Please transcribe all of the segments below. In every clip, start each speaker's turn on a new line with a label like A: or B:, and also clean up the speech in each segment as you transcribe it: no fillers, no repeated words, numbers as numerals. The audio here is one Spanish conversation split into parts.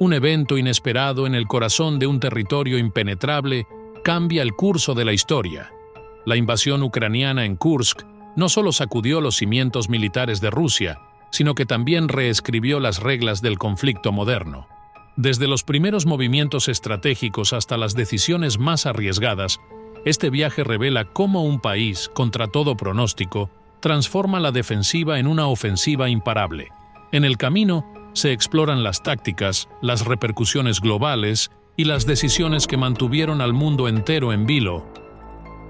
A: Un evento inesperado en el corazón de un territorio impenetrable cambia el curso de la historia. La invasión ucraniana en Kursk no solo sacudió los cimientos militares de Rusia, sino que también reescribió las reglas del conflicto moderno. Desde los primeros movimientos estratégicos hasta las decisiones más arriesgadas, este viaje revela cómo un país, contra todo pronóstico, transforma la defensiva en una ofensiva imparable. En el camino, se exploran las tácticas, las repercusiones globales y las decisiones que mantuvieron al mundo entero en vilo.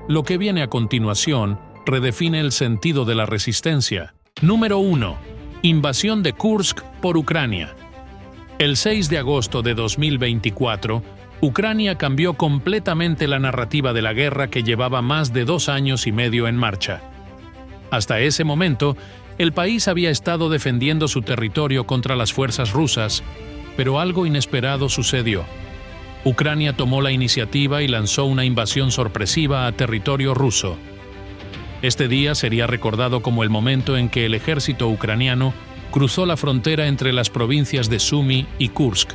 A: Lo que viene a continuación redefine el sentido de la resistencia. Número 1. Invasión de Kursk por Ucrania. El 6 de agosto de 2024, Ucrania cambió completamente la narrativa de la guerra que llevaba más de 2 años y medio en marcha. Hasta ese momento, el país había estado defendiendo su territorio contra las fuerzas rusas, pero algo inesperado sucedió. Ucrania tomó la iniciativa y lanzó una invasión sorpresiva a territorio ruso. Este día sería recordado como el momento en que el ejército ucraniano cruzó la frontera entre las provincias de Sumy y Kursk.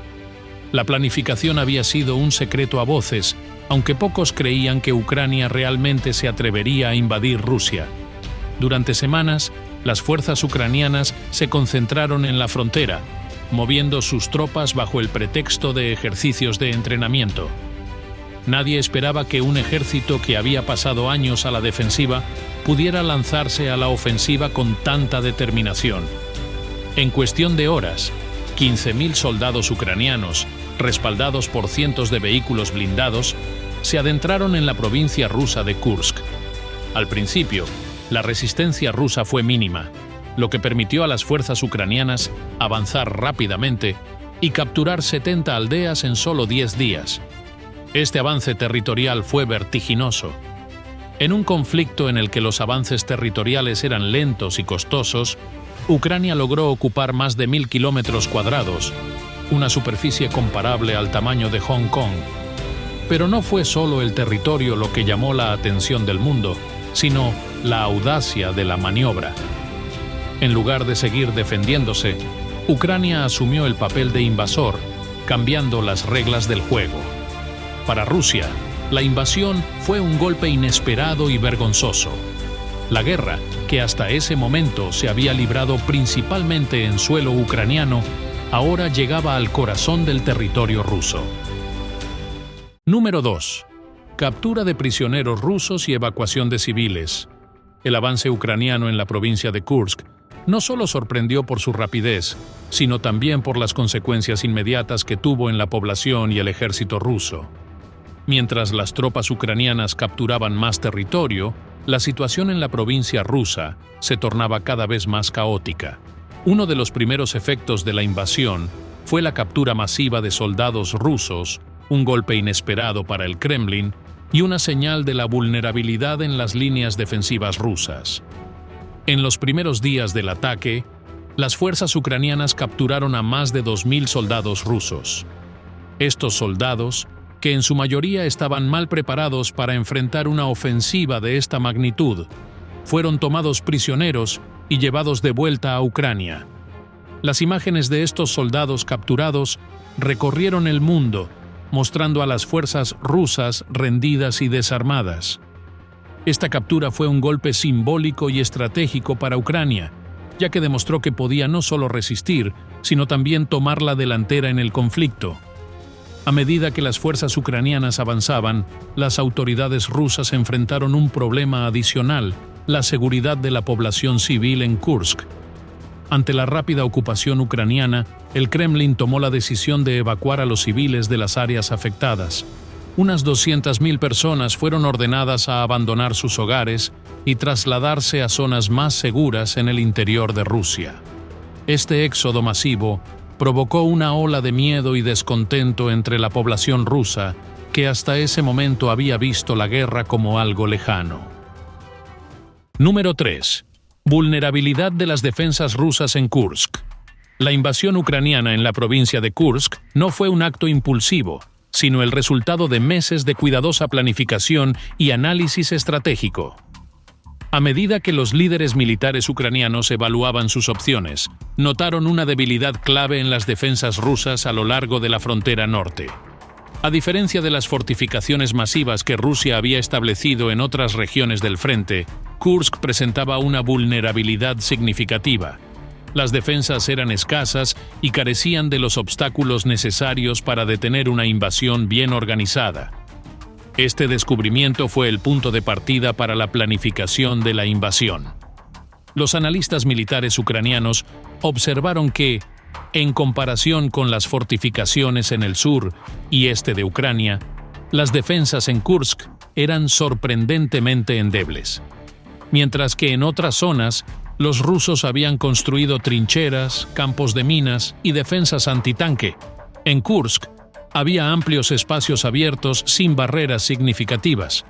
A: La planificación había sido un secreto a voces, aunque pocos creían que Ucrania realmente se atrevería a invadir Rusia. Durante semanas, las fuerzas ucranianas se concentraron en la frontera, moviendo sus tropas bajo el pretexto de ejercicios de entrenamiento. Nadie esperaba que un ejército que había pasado años a la defensiva pudiera lanzarse a la ofensiva con tanta determinación. En cuestión de horas, 15.000 soldados ucranianos, respaldados por cientos de vehículos blindados, se adentraron en la provincia rusa de Kursk. Al principio, la resistencia rusa fue mínima, lo que permitió a las fuerzas ucranianas avanzar rápidamente y capturar 70 aldeas en solo 10 días. Este avance territorial fue vertiginoso. En un conflicto en el que los avances territoriales eran lentos y costosos, Ucrania logró ocupar más de 1.000 kilómetros cuadrados, una superficie comparable al tamaño de Hong Kong. Pero no fue solo el territorio lo que llamó la atención del mundo, sino la audacia de la maniobra. En lugar de seguir defendiéndose, Ucrania asumió el papel de invasor, cambiando las reglas del juego. Para Rusia, la invasión fue un golpe inesperado y vergonzoso. La guerra, que hasta ese momento se había librado principalmente en suelo ucraniano, ahora llegaba al corazón del territorio ruso. Número 2. Captura de prisioneros rusos y evacuación de civiles. El avance ucraniano en la provincia de Kursk no solo sorprendió por su rapidez, sino también por las consecuencias inmediatas que tuvo en la población y el ejército ruso. Mientras las tropas ucranianas capturaban más territorio, la situación en la provincia rusa se tornaba cada vez más caótica. Uno de los primeros efectos de la invasión fue la captura masiva de soldados rusos, un golpe inesperado para el Kremlin y una señal de la vulnerabilidad en las líneas defensivas rusas. En los primeros días del ataque, las fuerzas ucranianas capturaron a más de 2.000 soldados rusos. Estos soldados, que en su mayoría estaban mal preparados para enfrentar una ofensiva de esta magnitud, fueron tomados prisioneros y llevados de vuelta a Ucrania. Las imágenes de estos soldados capturados recorrieron el mundo, mostrando a las fuerzas rusas rendidas y desarmadas. Esta captura fue un golpe simbólico y estratégico para Ucrania, ya que demostró que podía no solo resistir, sino también tomar la delantera en el conflicto. A medida que las fuerzas ucranianas avanzaban, las autoridades rusas enfrentaron un problema adicional: la seguridad de la población civil en Kursk. Ante la rápida ocupación ucraniana, el Kremlin tomó la decisión de evacuar a los civiles de las áreas afectadas. Unas 200.000 personas fueron ordenadas a abandonar sus hogares y trasladarse a zonas más seguras en el interior de Rusia. Este éxodo masivo provocó una ola de miedo y descontento entre la población rusa, que hasta ese momento había visto la guerra como algo lejano. Número 3. Vulnerabilidad de las defensas rusas en Kursk. La invasión ucraniana en la provincia de Kursk no fue un acto impulsivo, sino el resultado de meses de cuidadosa planificación y análisis estratégico. A medida que los líderes militares ucranianos evaluaban sus opciones, notaron una debilidad clave en las defensas rusas a lo largo de la frontera norte. A diferencia de las fortificaciones masivas que Rusia había establecido en otras regiones del frente, Kursk presentaba una vulnerabilidad significativa. Las defensas eran escasas y carecían de los obstáculos necesarios para detener una invasión bien organizada. Este descubrimiento fue el punto de partida para la planificación de la invasión. Los analistas militares ucranianos observaron que, en comparación con las fortificaciones en el sur y este de Ucrania, las defensas en Kursk eran sorprendentemente endebles. Mientras que en otras zonas, los rusos habían construido trincheras, campos de minas y defensas antitanque. En Kursk, había amplios espacios abiertos sin barreras significativas.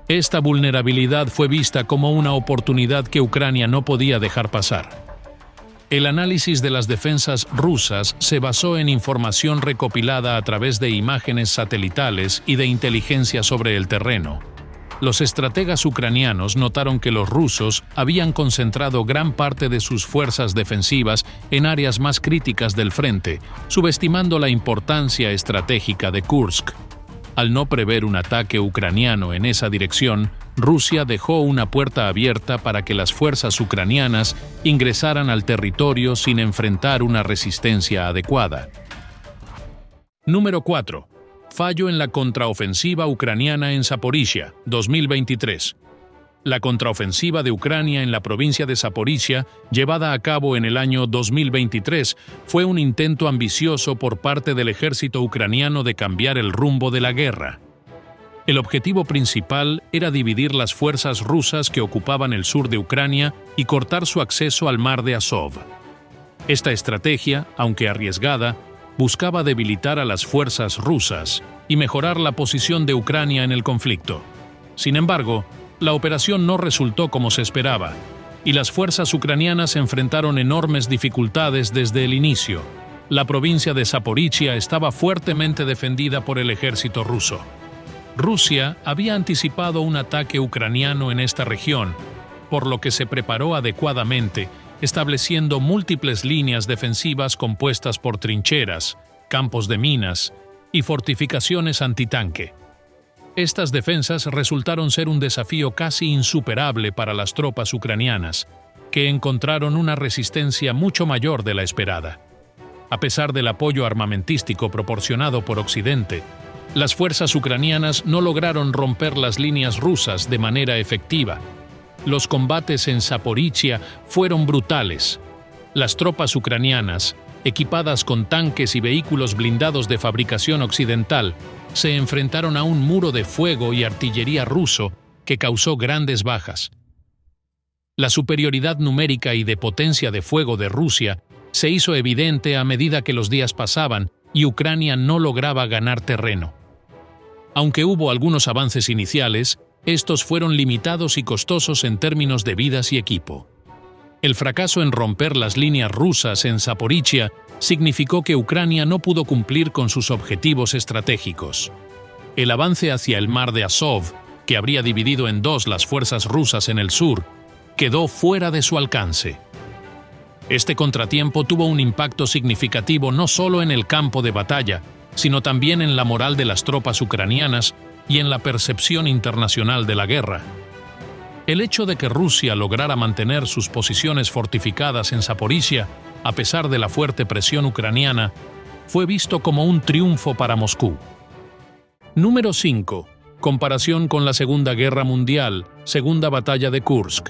A: Esta vulnerabilidad fue vista como una oportunidad que Ucrania no podía dejar pasar. El análisis de las defensas rusas se basó en información recopilada a través de imágenes satelitales y de inteligencia sobre el terreno. Los estrategas ucranianos notaron que los rusos habían concentrado gran parte de sus fuerzas defensivas en áreas más críticas del frente, subestimando la importancia estratégica de Kursk. Al no prever un ataque ucraniano en esa dirección, Rusia dejó una puerta abierta para que las fuerzas ucranianas ingresaran al territorio sin enfrentar una resistencia adecuada. Número 4. Fallo en la contraofensiva ucraniana en Zaporizhia, 2023. La contraofensiva de Ucrania en la provincia de Zaporizhia, llevada a cabo en el año 2023, fue un intento ambicioso por parte del ejército ucraniano de cambiar el rumbo de la guerra. El objetivo principal era dividir las fuerzas rusas que ocupaban el sur de Ucrania y cortar su acceso al mar de Azov. Esta estrategia, aunque arriesgada, buscaba debilitar a las fuerzas rusas y mejorar la posición de Ucrania en el conflicto. Sin embargo, la operación no resultó como se esperaba, y las fuerzas ucranianas enfrentaron enormes dificultades desde el inicio. La provincia de Zaporizhia estaba fuertemente defendida por el ejército ruso. Rusia había anticipado un ataque ucraniano en esta región, por lo que se preparó adecuadamente, estableciendo múltiples líneas defensivas compuestas por trincheras, campos de minas y fortificaciones antitanque. Estas defensas resultaron ser un desafío casi insuperable para las tropas ucranianas, que encontraron una resistencia mucho mayor de la esperada. A pesar del apoyo armamentístico proporcionado por Occidente, las fuerzas ucranianas no lograron romper las líneas rusas de manera efectiva. Los combates en Zaporizhia fueron brutales. Las tropas ucranianas, equipadas con tanques y vehículos blindados de fabricación occidental, se enfrentaron a un muro de fuego y artillería ruso que causó grandes bajas. La superioridad numérica y de potencia de fuego de Rusia se hizo evidente a medida que los días pasaban y Ucrania no lograba ganar terreno. Aunque hubo algunos avances iniciales, estos fueron limitados y costosos en términos de vidas y equipo. El fracaso en romper las líneas rusas en Zaporizhia significó que Ucrania no pudo cumplir con sus objetivos estratégicos. El avance hacia el mar de Azov, que habría dividido en dos las fuerzas rusas en el sur, quedó fuera de su alcance. Este contratiempo tuvo un impacto significativo no solo en el campo de batalla, sino también en la moral de las tropas ucranianas y en la percepción internacional de la guerra. El hecho de que Rusia lograra mantener sus posiciones fortificadas en Zaporizhia, a pesar de la fuerte presión ucraniana, fue visto como un triunfo para Moscú. Número 5. Comparación con la Segunda Guerra Mundial, Segunda Batalla de Kursk.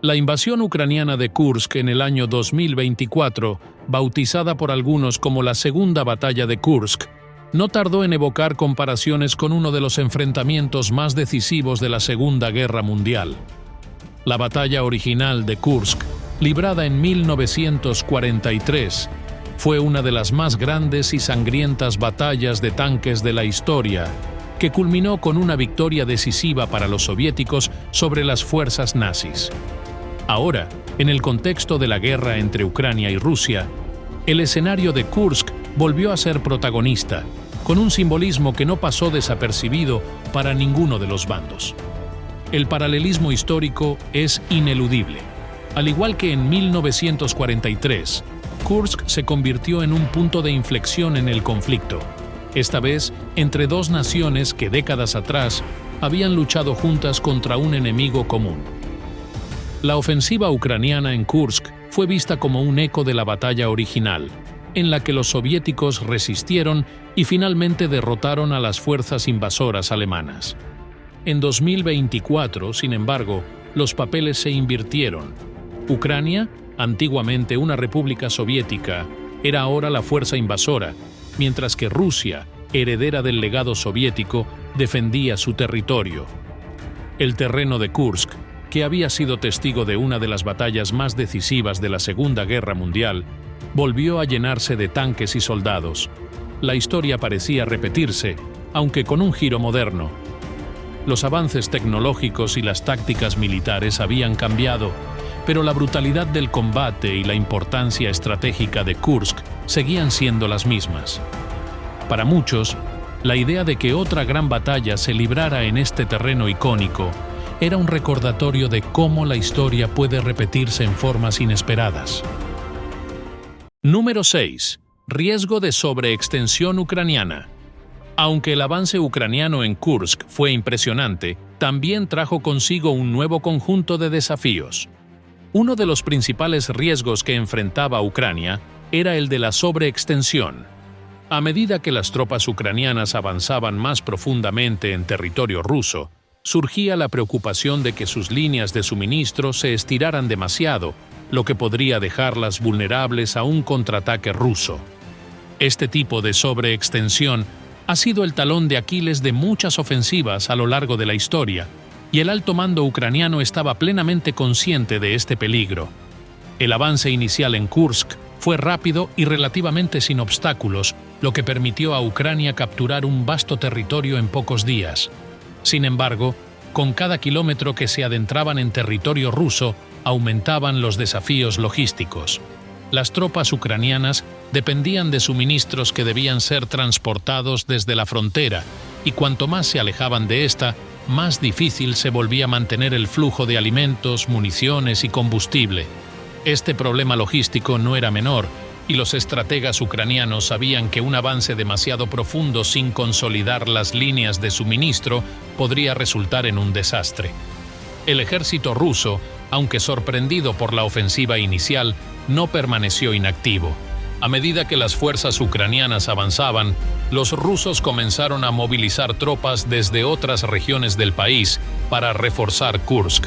A: La invasión ucraniana de Kursk en el año 2024, bautizada por algunos como la Segunda Batalla de Kursk, no tardó en evocar comparaciones con uno de los enfrentamientos más decisivos de la Segunda Guerra Mundial. La batalla original de Kursk, librada en 1943, fue una de las más grandes y sangrientas batallas de tanques de la historia, que culminó con una victoria decisiva para los soviéticos sobre las fuerzas nazis. Ahora, en el contexto de la guerra entre Ucrania y Rusia, el escenario de Kursk volvió a ser protagonista, con un simbolismo que no pasó desapercibido para ninguno de los bandos. El paralelismo histórico es ineludible. Al igual que en 1943, Kursk se convirtió en un punto de inflexión en el conflicto, esta vez entre dos naciones que décadas atrás habían luchado juntas contra un enemigo común. La ofensiva ucraniana en Kursk fue vista como un eco de la batalla original, en la que los soviéticos resistieron y finalmente derrotaron a las fuerzas invasoras alemanas. En 2024, sin embargo, los papeles se invirtieron. Ucrania, antiguamente una república soviética, era ahora la fuerza invasora, mientras que Rusia, heredera del legado soviético, defendía su territorio. El terreno de Kursk, que había sido testigo de una de las batallas más decisivas de la Segunda Guerra Mundial, volvió a llenarse de tanques y soldados. La historia parecía repetirse, aunque con un giro moderno. Los avances tecnológicos y las tácticas militares habían cambiado, pero la brutalidad del combate y la importancia estratégica de Kursk seguían siendo las mismas. Para muchos, la idea de que otra gran batalla se librara en este terreno icónico era un recordatorio de cómo la historia puede repetirse en formas inesperadas. Número 6. Riesgo de sobreextensión ucraniana. Aunque el avance ucraniano en Kursk fue impresionante, también trajo consigo un nuevo conjunto de desafíos. Uno de los principales riesgos que enfrentaba Ucrania era el de la sobreextensión. A medida que las tropas ucranianas avanzaban más profundamente en territorio ruso, surgía la preocupación de que sus líneas de suministro se estiraran demasiado, lo que podría dejarlas vulnerables a un contraataque ruso. Este tipo de sobreextensión ha sido el talón de Aquiles de muchas ofensivas a lo largo de la historia, y el alto mando ucraniano estaba plenamente consciente de este peligro. El avance inicial en Kursk fue rápido y relativamente sin obstáculos, lo que permitió a Ucrania capturar un vasto territorio en pocos días. Sin embargo, con cada kilómetro que se adentraban en territorio ruso, aumentaban los desafíos logísticos. Las tropas ucranianas dependían de suministros que debían ser transportados desde la frontera, y cuanto más se alejaban de esta, más difícil se volvía mantener el flujo de alimentos, municiones y combustible. Este problema logístico no era menor, y los estrategas ucranianos sabían que un avance demasiado profundo sin consolidar las líneas de suministro podría resultar en un desastre. El ejército ruso, aunque sorprendido por la ofensiva inicial, no permaneció inactivo. A medida que las fuerzas ucranianas avanzaban, los rusos comenzaron a movilizar tropas desde otras regiones del país para reforzar Kursk.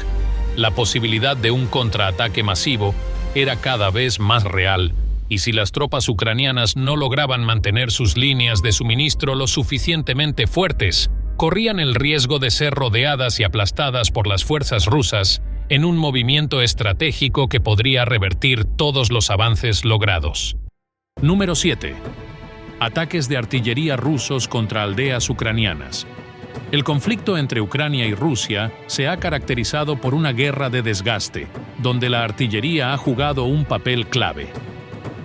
A: La posibilidad de un contraataque masivo era cada vez más real, y si las tropas ucranianas no lograban mantener sus líneas de suministro lo suficientemente fuertes, corrían el riesgo de ser rodeadas y aplastadas por las fuerzas rusas en un movimiento estratégico que podría revertir todos los avances logrados. Número 7. Ataques de artillería rusos contra aldeas ucranianas. El conflicto entre Ucrania y Rusia se ha caracterizado por una guerra de desgaste, donde la artillería ha jugado un papel clave.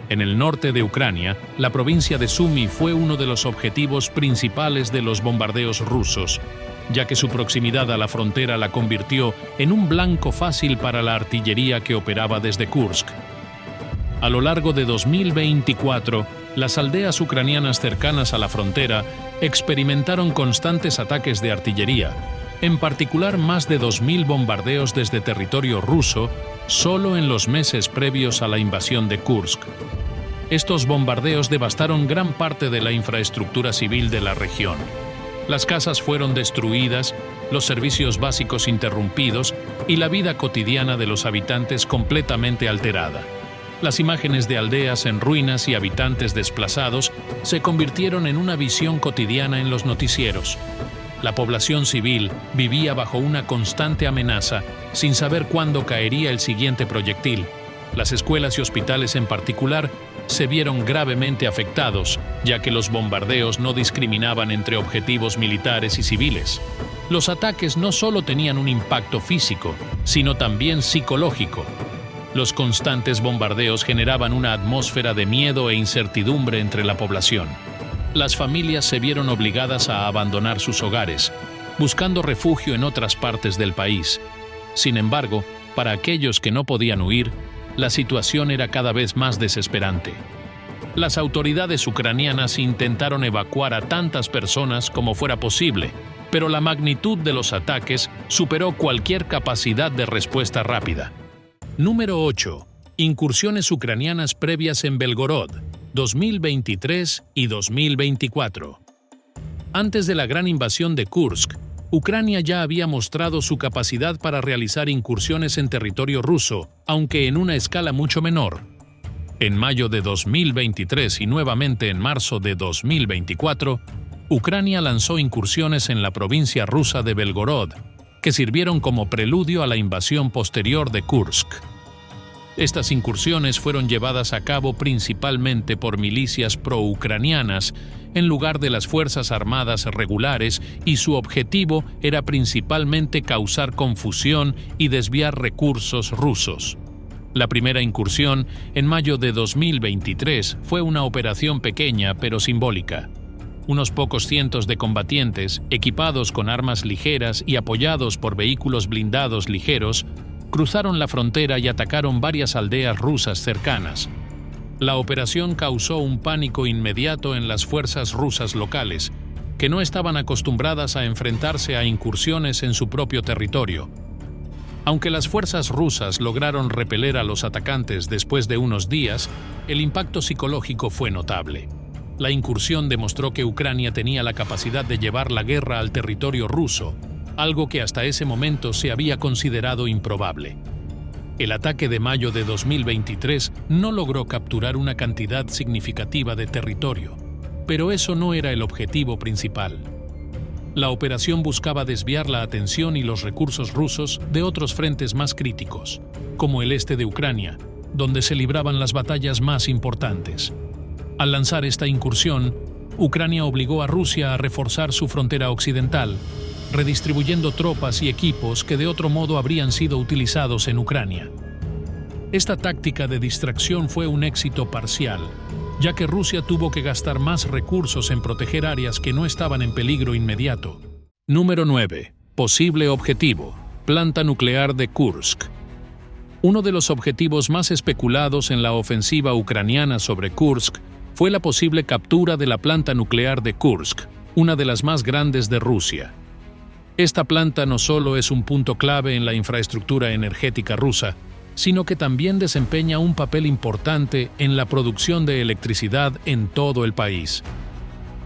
A: En el norte de Ucrania, la provincia de Sumy fue uno de los objetivos principales de los bombardeos rusos, ya que su proximidad a la frontera la convirtió en un blanco fácil para la artillería que operaba desde Kursk. A lo largo de 2024, las aldeas ucranianas cercanas a la frontera experimentaron constantes ataques de artillería, en particular más de 2.000 bombardeos desde territorio ruso solo en los meses previos a la invasión de Kursk. Estos bombardeos devastaron gran parte de la infraestructura civil de la región. Las casas fueron destruidas, los servicios básicos interrumpidos y la vida cotidiana de los habitantes completamente alterada. Las imágenes de aldeas en ruinas y habitantes desplazados se convirtieron en una visión cotidiana en los noticieros. La población civil vivía bajo una constante amenaza, sin saber cuándo caería el siguiente proyectil. Las escuelas y hospitales en particular se vieron gravemente afectados, ya que los bombardeos no discriminaban entre objetivos militares y civiles. Los ataques no solo tenían un impacto físico, sino también psicológico. Los constantes bombardeos generaban una atmósfera de miedo e incertidumbre entre la población. Las familias se vieron obligadas a abandonar sus hogares, buscando refugio en otras partes del país. Sin embargo, para aquellos que no podían huir, la situación era cada vez más desesperante. Las autoridades ucranianas intentaron evacuar a tantas personas como fuera posible, pero la magnitud de los ataques superó cualquier capacidad de respuesta rápida. Número 8. Incursiones ucranianas previas en Belgorod, 2023 y 2024. Antes de la gran invasión de Kursk, Ucrania ya había mostrado su capacidad para realizar incursiones en territorio ruso, aunque en una escala mucho menor. En mayo de 2023 y nuevamente en marzo de 2024, Ucrania lanzó incursiones en la provincia rusa de Belgorod, que sirvieron como preludio a la invasión posterior de Kursk. Estas incursiones fueron llevadas a cabo principalmente por milicias pro-ucranianas en lugar de las fuerzas armadas regulares, y su objetivo era principalmente causar confusión y desviar recursos rusos. La primera incursión, en mayo de 2023, fue una operación pequeña pero simbólica. Unos pocos cientos de combatientes, equipados con armas ligeras y apoyados por vehículos blindados ligeros, cruzaron la frontera y atacaron varias aldeas rusas cercanas. La operación causó un pánico inmediato en las fuerzas rusas locales, que no estaban acostumbradas a enfrentarse a incursiones en su propio territorio. Aunque las fuerzas rusas lograron repeler a los atacantes después de unos días, el impacto psicológico fue notable. La incursión demostró que Ucrania tenía la capacidad de llevar la guerra al territorio ruso, algo que hasta ese momento se había considerado improbable. El ataque de mayo de 2023 no logró capturar una cantidad significativa de territorio, pero eso no era el objetivo principal. La operación buscaba desviar la atención y los recursos rusos de otros frentes más críticos, como el este de Ucrania, donde se libraban las batallas más importantes. Al lanzar esta incursión, Ucrania obligó a Rusia a reforzar su frontera occidental, redistribuyendo tropas y equipos que de otro modo habrían sido utilizados en Ucrania. Esta táctica de distracción fue un éxito parcial, ya que Rusia tuvo que gastar más recursos en proteger áreas que no estaban en peligro inmediato. Número 9. Posible objetivo: planta nuclear de Kursk. Uno de los objetivos más especulados en la ofensiva ucraniana sobre Kursk fue la posible captura de la planta nuclear de Kursk, una de las más grandes de Rusia. Esta planta no solo es un punto clave en la infraestructura energética rusa, sino que también desempeña un papel importante en la producción de electricidad en todo el país.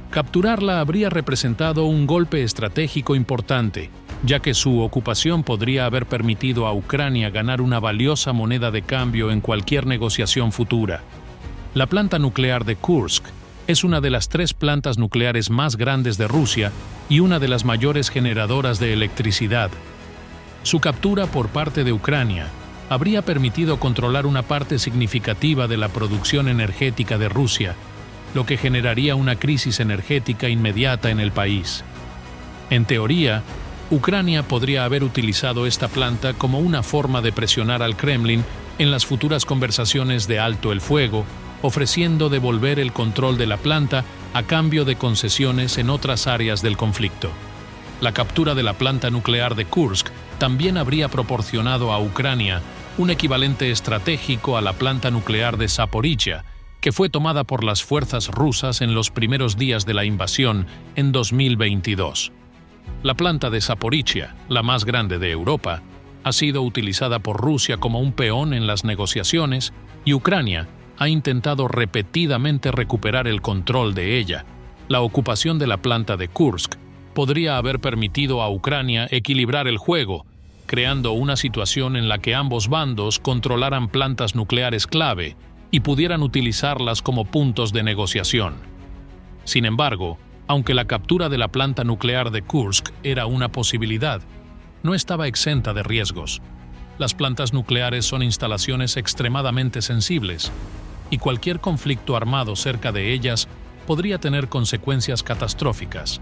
A: Capturarla habría representado un golpe estratégico importante, ya que su ocupación podría haber permitido a Ucrania ganar una valiosa moneda de cambio en cualquier negociación futura. La planta nuclear de Kursk es una de las 3 plantas nucleares más grandes de Rusia y una de las mayores generadoras de electricidad. Su captura por parte de Ucrania habría permitido controlar una parte significativa de la producción energética de Rusia, lo que generaría una crisis energética inmediata en el país. En teoría, Ucrania podría haber utilizado esta planta como una forma de presionar al Kremlin en las futuras conversaciones de alto el fuego, ofreciendo devolver el control de la planta a cambio de concesiones en otras áreas del conflicto. La captura de la planta nuclear de Kursk también habría proporcionado a Ucrania un equivalente estratégico a la planta nuclear de Zaporizhia, que fue tomada por las fuerzas rusas en los primeros días de la invasión en 2022. La planta de Zaporizhia, la más grande de Europa, ha sido utilizada por Rusia como un peón en las negociaciones, y Ucrania ha intentado repetidamente recuperar el control de ella. La ocupación de la planta de Kursk podría haber permitido a Ucrania equilibrar el juego, creando una situación en la que ambos bandos controlaran plantas nucleares clave y pudieran utilizarlas como puntos de negociación. Sin embargo, aunque la captura de la planta nuclear de Kursk era una posibilidad, no estaba exenta de riesgos. Las plantas nucleares son instalaciones extremadamente sensibles, y cualquier conflicto armado cerca de ellas podría tener consecuencias catastróficas.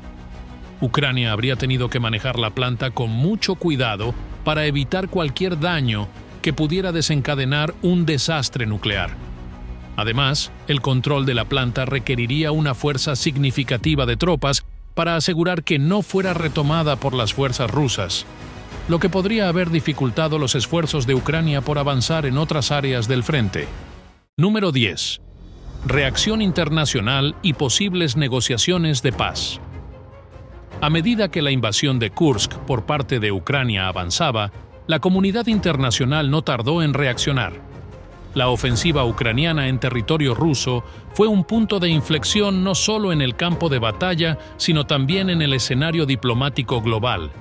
A: Ucrania habría tenido que manejar la planta con mucho cuidado para evitar cualquier daño que pudiera desencadenar un desastre nuclear. Además, el control de la planta requeriría una fuerza significativa de tropas para asegurar que no fuera retomada por las fuerzas rusas, lo que podría haber dificultado los esfuerzos de Ucrania por avanzar en otras áreas del frente. Número 10. Reacción internacional y posibles negociaciones de paz. A medida que la invasión de Kursk por parte de Ucrania avanzaba, la comunidad internacional no tardó en reaccionar. La ofensiva ucraniana en territorio ruso fue un punto de inflexión no solo en el campo de batalla, sino también en el escenario diplomático global.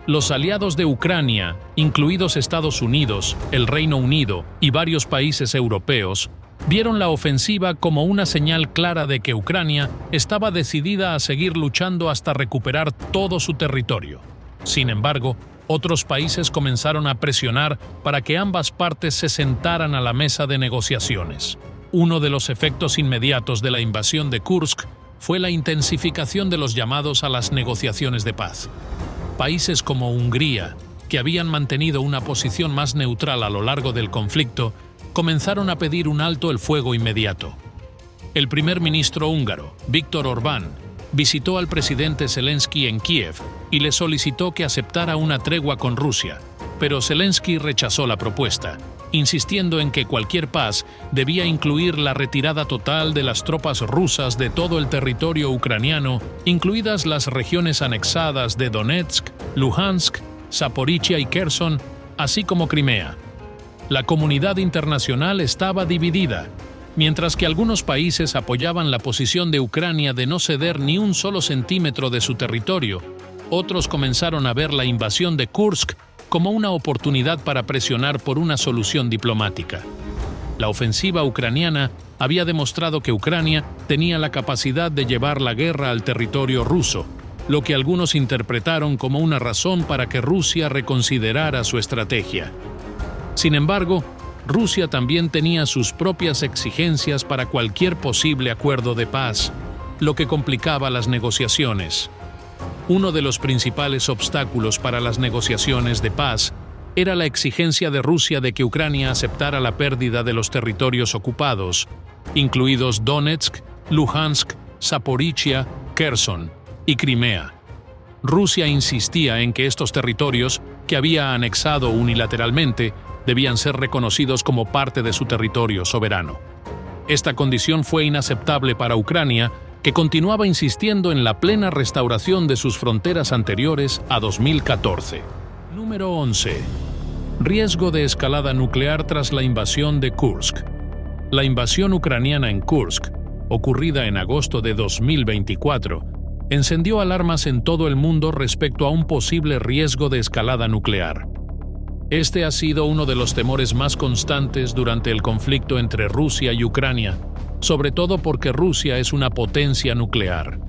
A: Los aliados de Ucrania, incluidos Estados Unidos, el Reino Unido y varios países europeos, vieron la ofensiva como una señal clara de que Ucrania estaba decidida a seguir luchando hasta recuperar todo su territorio. Sin embargo, otros países comenzaron a presionar para que ambas partes se sentaran a la mesa de negociaciones. Uno de los efectos inmediatos de la invasión de Kursk fue la intensificación de los llamados a las negociaciones de paz. Países como Hungría, que habían mantenido una posición más neutral a lo largo del conflicto, comenzaron a pedir un alto el fuego inmediato. El primer ministro húngaro, Viktor Orbán, visitó al presidente Zelensky en Kiev y le solicitó que aceptara una tregua con Rusia, pero Zelensky rechazó la propuesta, insistiendo en que cualquier paz debía incluir la retirada total de las tropas rusas de todo el territorio ucraniano, incluidas las regiones anexadas de Donetsk, Luhansk, Zaporizhia y Kherson, así como Crimea. La comunidad internacional estaba dividida. Mientras que algunos países apoyaban la posición de Ucrania de no ceder ni un solo centímetro de su territorio, otros comenzaron a ver la invasión de Kursk como una oportunidad para presionar por una solución diplomática. La ofensiva ucraniana había demostrado que Ucrania tenía la capacidad de llevar la guerra al territorio ruso, lo que algunos interpretaron como una razón para que Rusia reconsiderara su estrategia. Sin embargo, Rusia también tenía sus propias exigencias para cualquier posible acuerdo de paz, lo que complicaba las negociaciones. Uno de los principales obstáculos para las negociaciones de paz era la exigencia de Rusia de que Ucrania aceptara la pérdida de los territorios ocupados, incluidos Donetsk, Luhansk, Zaporizhia, Kherson y Crimea. Rusia insistía en que estos territorios, que había anexado unilateralmente, debían ser reconocidos como parte de su territorio soberano. Esta condición fue inaceptable para Ucrania, que continuaba insistiendo en la plena restauración de sus fronteras anteriores a 2014. Número 11. Riesgo de escalada nuclear tras la invasión de Kursk. La invasión ucraniana en Kursk, ocurrida en agosto de 2024, encendió alarmas en todo el mundo respecto a un posible riesgo de escalada nuclear. Este ha sido uno de los temores más constantes durante el conflicto entre Rusia y Ucrania, sobre todo porque Rusia es una potencia nuclear.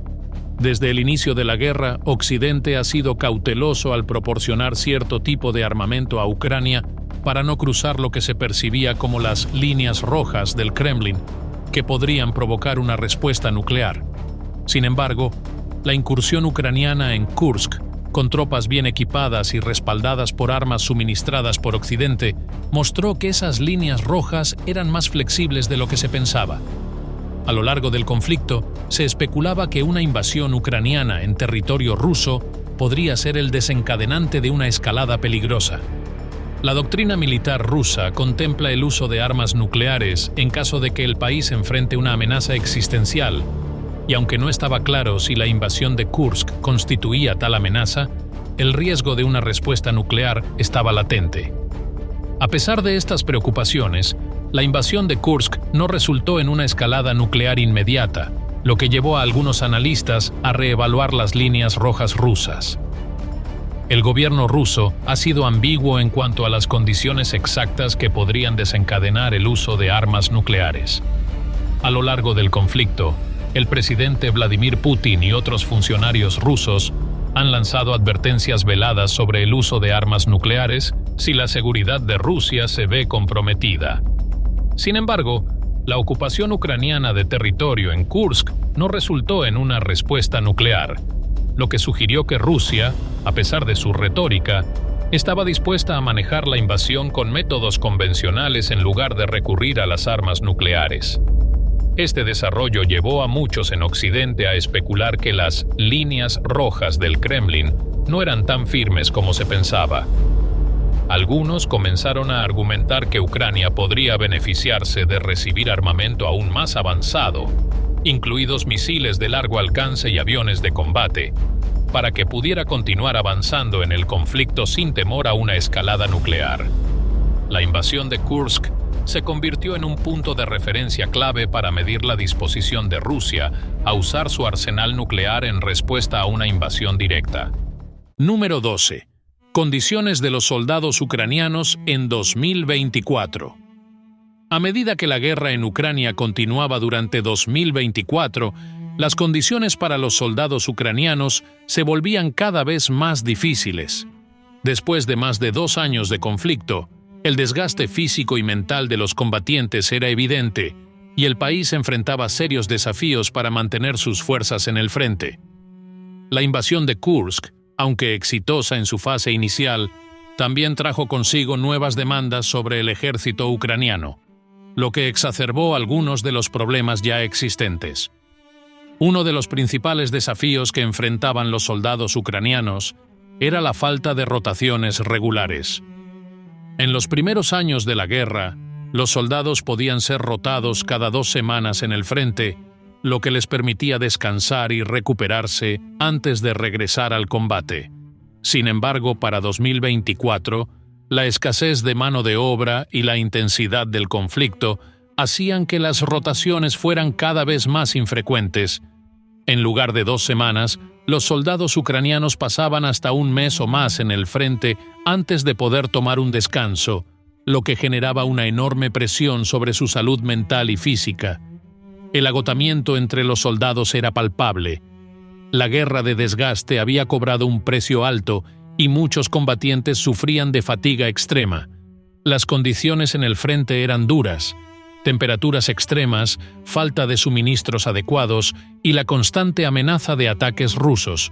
A: Desde el inicio de la guerra, Occidente ha sido cauteloso al proporcionar cierto tipo de armamento a Ucrania para no cruzar lo que se percibía como las líneas rojas del Kremlin, que podrían provocar una respuesta nuclear. Sin embargo, la incursión ucraniana en Kursk, con tropas bien equipadas y respaldadas por armas suministradas por Occidente, mostró que esas líneas rojas eran más flexibles de lo que se pensaba. A lo largo del conflicto, se especulaba que una invasión ucraniana en territorio ruso podría ser el desencadenante de una escalada peligrosa. La doctrina militar rusa contempla el uso de armas nucleares en caso de que el país enfrente una amenaza existencial, y aunque no estaba claro si la invasión de Kursk constituía tal amenaza, el riesgo de una respuesta nuclear estaba latente. A pesar de estas preocupaciones, la invasión de Kursk no resultó en una escalada nuclear inmediata, lo que llevó a algunos analistas a reevaluar las líneas rojas rusas. El gobierno ruso ha sido ambiguo en cuanto a las condiciones exactas que podrían desencadenar el uso de armas nucleares. A lo largo del conflicto, el presidente Vladimir Putin y otros funcionarios rusos han lanzado advertencias veladas sobre el uso de armas nucleares si la seguridad de Rusia se ve comprometida. Sin embargo, la ocupación ucraniana de territorio en Kursk no resultó en una respuesta nuclear, lo que sugirió que Rusia, a pesar de su retórica, estaba dispuesta a manejar la invasión con métodos convencionales en lugar de recurrir a las armas nucleares. Este desarrollo llevó a muchos en Occidente a especular que las líneas rojas del Kremlin no eran tan firmes como se pensaba. Algunos comenzaron a argumentar que Ucrania podría beneficiarse de recibir armamento aún más avanzado, incluidos misiles de largo alcance y aviones de combate, para que pudiera continuar avanzando en el conflicto sin temor a una escalada nuclear. La invasión de Kursk se convirtió en un punto de referencia clave para medir la disposición de Rusia a usar su arsenal nuclear en respuesta a una invasión directa. Número 12. Condiciones de los soldados ucranianos en 2024. A medida que la guerra en Ucrania continuaba durante 2024, las condiciones para los soldados ucranianos se volvían cada vez más difíciles. Después de más de 2 años de conflicto, el desgaste físico y mental de los combatientes era evidente, y el país enfrentaba serios desafíos para mantener sus fuerzas en el frente. La invasión de Kursk, aunque exitosa en su fase inicial, también trajo consigo nuevas demandas sobre el ejército ucraniano, lo que exacerbó algunos de los problemas ya existentes. Uno de los principales desafíos que enfrentaban los soldados ucranianos era la falta de rotaciones regulares. En los primeros años de la guerra, los soldados podían ser rotados cada 2 semanas en el frente, lo que les permitía descansar y recuperarse antes de regresar al combate. Sin embargo, para 2024, la escasez de mano de obra y la intensidad del conflicto hacían que las rotaciones fueran cada vez más infrecuentes. En lugar de 2 semanas, los soldados ucranianos pasaban hasta 1 mes o más en el frente antes de poder tomar un descanso, lo que generaba una enorme presión sobre su salud mental y física. El agotamiento entre los soldados era palpable. La guerra de desgaste había cobrado un precio alto y muchos combatientes sufrían de fatiga extrema. Las condiciones en el frente eran duras. Temperaturas extremas, falta de suministros adecuados y la constante amenaza de ataques rusos.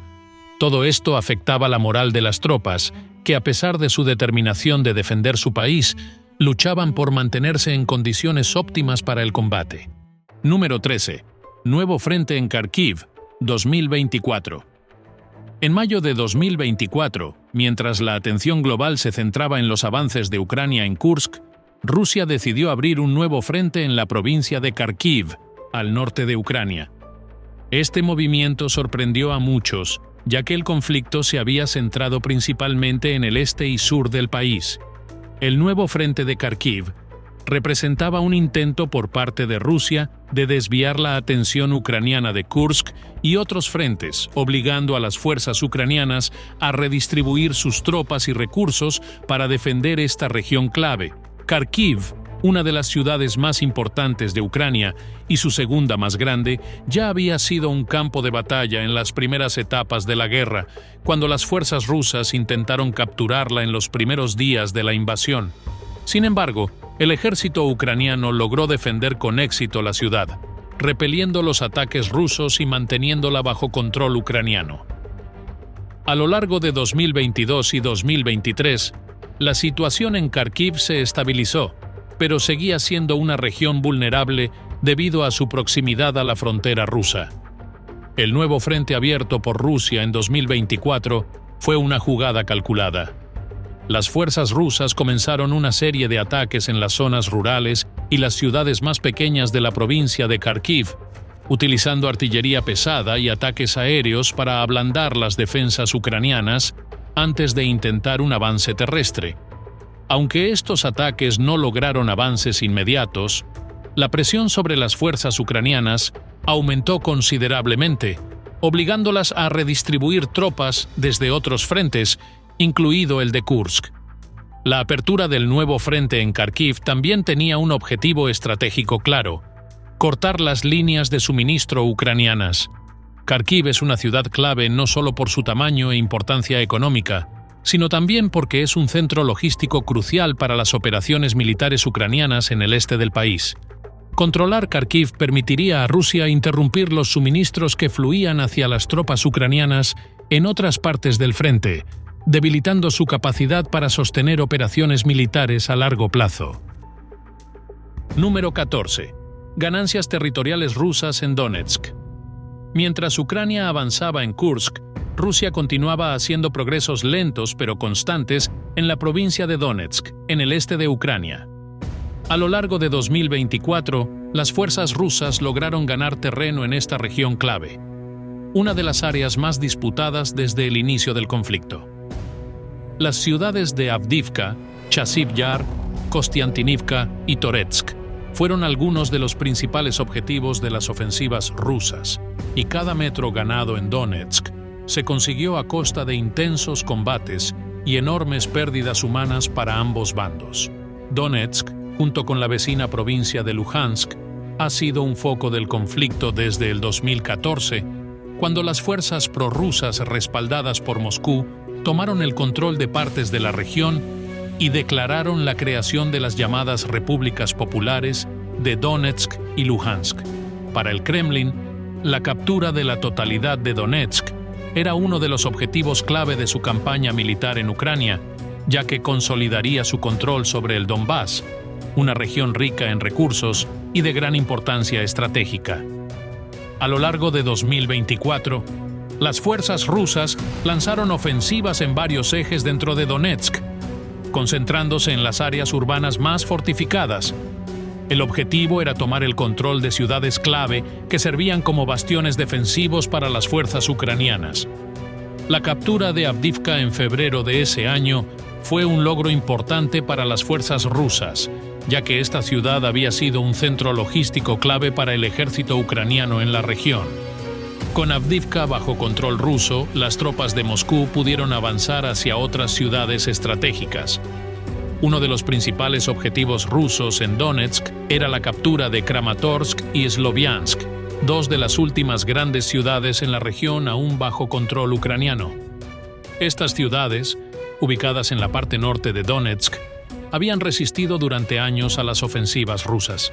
A: Todo esto afectaba la moral de las tropas, que a pesar de su determinación de defender su país, luchaban por mantenerse en condiciones óptimas para el combate. Número 13. Nuevo frente en Kharkiv, 2024. En mayo de 2024, mientras la atención global se centraba en los avances de Ucrania en Kursk, Rusia decidió abrir un nuevo frente en la provincia de Kharkiv, al norte de Ucrania. Este movimiento sorprendió a muchos, ya que el conflicto se había centrado principalmente en el este y sur del país. El nuevo frente de Kharkiv representaba un intento por parte de Rusia de desviar la atención ucraniana de Kursk y otros frentes, obligando a las fuerzas ucranianas a redistribuir sus tropas y recursos para defender esta región clave. Kharkiv, una de las ciudades más importantes de Ucrania y su segunda más grande, ya había sido un campo de batalla en las primeras etapas de la guerra, cuando las fuerzas rusas intentaron capturarla en los primeros días de la invasión. Sin embargo, el ejército ucraniano logró defender con éxito la ciudad, repeliendo los ataques rusos y manteniéndola bajo control ucraniano. A lo largo de 2022 y 2023, la situación en Kharkiv se estabilizó, pero seguía siendo una región vulnerable debido a su proximidad a la frontera rusa. El nuevo frente abierto por Rusia en 2024 fue una jugada calculada. Las fuerzas rusas comenzaron una serie de ataques en las zonas rurales y las ciudades más pequeñas de la provincia de Kharkiv, utilizando artillería pesada y ataques aéreos para ablandar las defensas ucranianas antes de intentar un avance terrestre. Aunque estos ataques no lograron avances inmediatos, la presión sobre las fuerzas ucranianas aumentó considerablemente, obligándolas a redistribuir tropas desde otros frentes, incluido el de Kursk. La apertura del nuevo frente en Kharkiv también tenía un objetivo estratégico claro: cortar las líneas de suministro ucranianas. Kharkiv es una ciudad clave no solo por su tamaño e importancia económica, sino también porque es un centro logístico crucial para las operaciones militares ucranianas en el este del país. Controlar Kharkiv permitiría a Rusia interrumpir los suministros que fluían hacia las tropas ucranianas en otras partes del frente, debilitando su capacidad para sostener operaciones militares a largo plazo. Número 14. ganancias territoriales rusas en Donetsk. Mientras Ucrania avanzaba en Kursk, Rusia continuaba haciendo progresos lentos pero constantes en la provincia de Donetsk, en el este de Ucrania. A lo largo de 2024, las fuerzas rusas lograron ganar terreno en esta región clave, una de las áreas más disputadas desde el inicio del conflicto. Las ciudades de Avdiivka, Chasiv Yar, Kostiantynivka y Toretsk fueron algunos de los principales objetivos de las ofensivas rusas, y cada metro ganado en Donetsk se consiguió a costa de intensos combates y enormes pérdidas humanas para ambos bandos. Donetsk, junto con la vecina provincia de Luhansk, ha sido un foco del conflicto desde el 2014, cuando las fuerzas prorrusas respaldadas por Moscú tomaron el control de partes de la región y declararon la creación de las llamadas repúblicas populares de Donetsk y Luhansk. Para el Kremlin, la captura de la totalidad de Donetsk era uno de los objetivos clave de su campaña militar en Ucrania, ya que consolidaría su control sobre el Donbass, una región rica en recursos y de gran importancia estratégica. A lo largo de 2024, las fuerzas rusas lanzaron ofensivas en varios ejes dentro de Donetsk, concentrándose en las áreas urbanas más fortificadas. El objetivo era tomar el control de ciudades clave que servían como bastiones defensivos para las fuerzas ucranianas. La captura de Avdiivka en febrero de ese año fue un logro importante para las fuerzas rusas, ya que esta ciudad había sido un centro logístico clave para el ejército ucraniano en la región. Con Avdiivka bajo control ruso, las tropas de Moscú pudieron avanzar hacia otras ciudades estratégicas. Uno de los principales objetivos rusos en Donetsk era la captura de Kramatorsk y Sloviansk, dos de las últimas grandes ciudades en la región aún bajo control ucraniano. Estas ciudades, ubicadas en la parte norte de Donetsk, habían resistido durante años a las ofensivas rusas,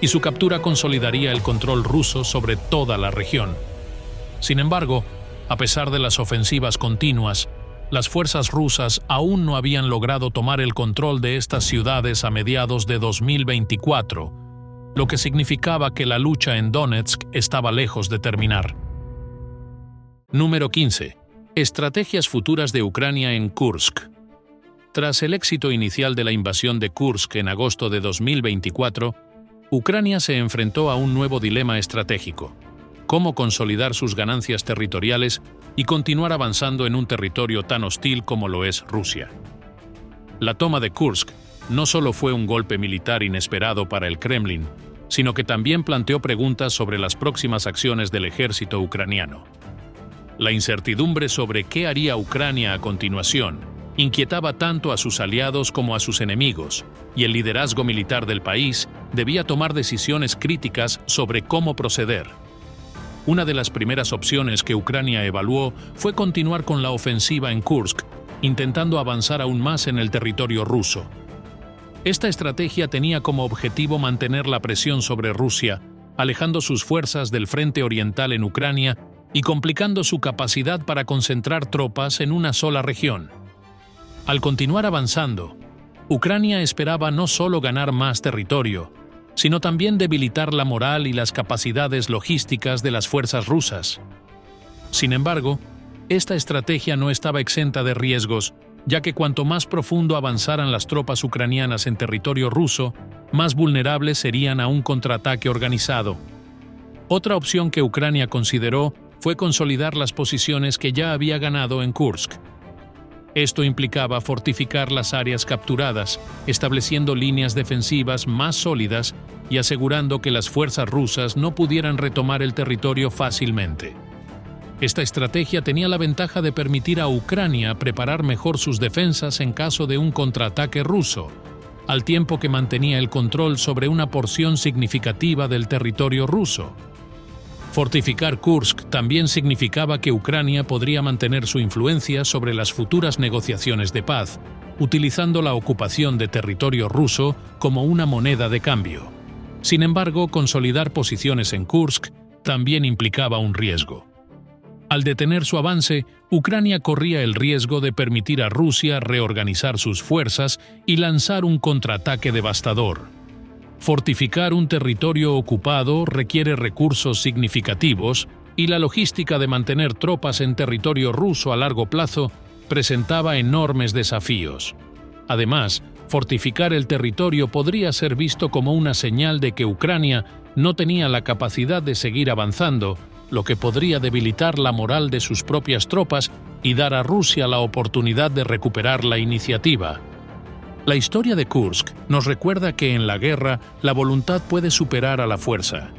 A: y su captura consolidaría el control ruso sobre toda la región. Sin embargo, a pesar de las ofensivas continuas, las fuerzas rusas aún no habían logrado tomar el control de estas ciudades a mediados de 2024, lo que significaba que la lucha en Donetsk estaba lejos de terminar. Número 15. Estrategias futuras de Ucrania en Kursk. Tras el éxito inicial de la invasión de Kursk en agosto de 2024, Ucrania se enfrentó a un nuevo dilema estratégico: cómo consolidar sus ganancias territoriales y continuar avanzando en un territorio tan hostil como lo es Rusia. La toma de Kursk no solo fue un golpe militar inesperado para el Kremlin, sino que también planteó preguntas sobre las próximas acciones del ejército ucraniano. La incertidumbre sobre qué haría Ucrania a continuación inquietaba tanto a sus aliados como a sus enemigos, y el liderazgo militar del país debía tomar decisiones críticas sobre cómo proceder. Una de las primeras opciones que Ucrania evaluó fue continuar con la ofensiva en Kursk, intentando avanzar aún más en el territorio ruso. Esta estrategia tenía como objetivo mantener la presión sobre Rusia, alejando sus fuerzas del frente oriental en Ucrania y complicando su capacidad para concentrar tropas en una sola región. Al continuar avanzando, Ucrania esperaba no solo ganar más territorio, sino también debilitar la moral y las capacidades logísticas de las fuerzas rusas. Sin embargo, esta estrategia no estaba exenta de riesgos, ya que cuanto más profundo avanzaran las tropas ucranianas en territorio ruso, más vulnerables serían a un contraataque organizado. Otra opción que Ucrania consideró fue consolidar las posiciones que ya había ganado en Kursk. Esto implicaba fortificar las áreas capturadas, estableciendo líneas defensivas más sólidas y asegurando que las fuerzas rusas no pudieran retomar el territorio fácilmente. Esta estrategia tenía la ventaja de permitir a Ucrania preparar mejor sus defensas en caso de un contraataque ruso, al tiempo que mantenía el control sobre una porción significativa del territorio ruso. Fortificar Kursk también significaba que Ucrania podría mantener su influencia sobre las futuras negociaciones de paz, utilizando la ocupación de territorio ruso como una moneda de cambio. Sin embargo, consolidar posiciones en Kursk también implicaba un riesgo. Al detener su avance, Ucrania corría el riesgo de permitir a Rusia reorganizar sus fuerzas y lanzar un contraataque devastador. Fortificar un territorio ocupado requiere recursos significativos y la logística de mantener tropas en territorio ruso a largo plazo presentaba enormes desafíos. Además, fortificar el territorio podría ser visto como una señal de que Ucrania no tenía la capacidad de seguir avanzando, lo que podría debilitar la moral de sus propias tropas y dar a Rusia la oportunidad de recuperar la iniciativa. La historia de Kursk nos recuerda que en la guerra la voluntad puede superar a la fuerza.